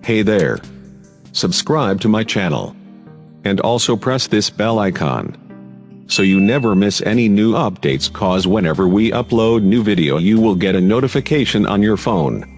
Hey there. Subscribe to my channel. And also press this bell icon, so you never miss any new updates, cause whenever we upload new video you will get a notification on your phone.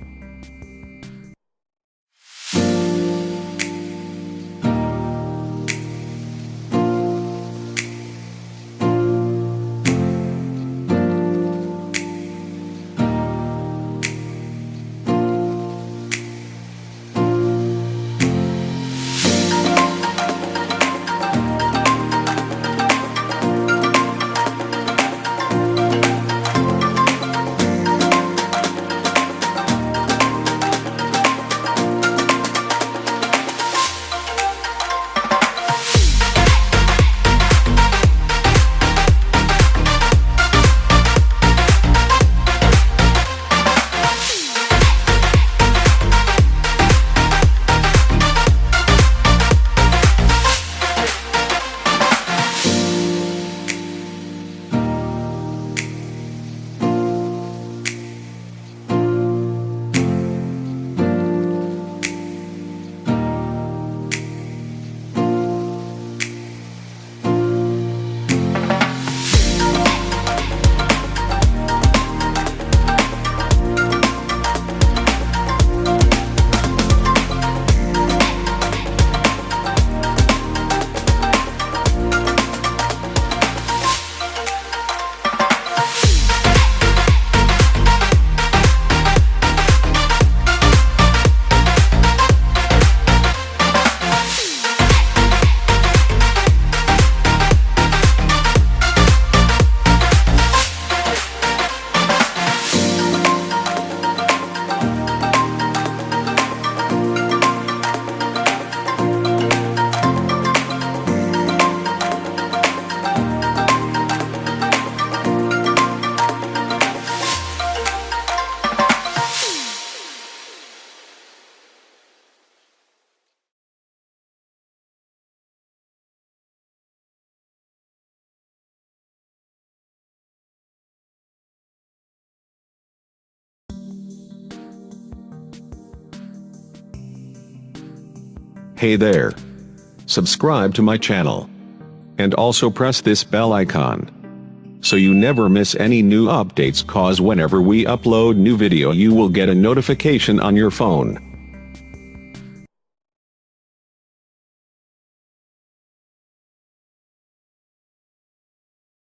Hey there. Subscribe to my channel. And also press this bell icon, so you never miss any new updates, cause whenever we upload new video you will get a notification on your phone.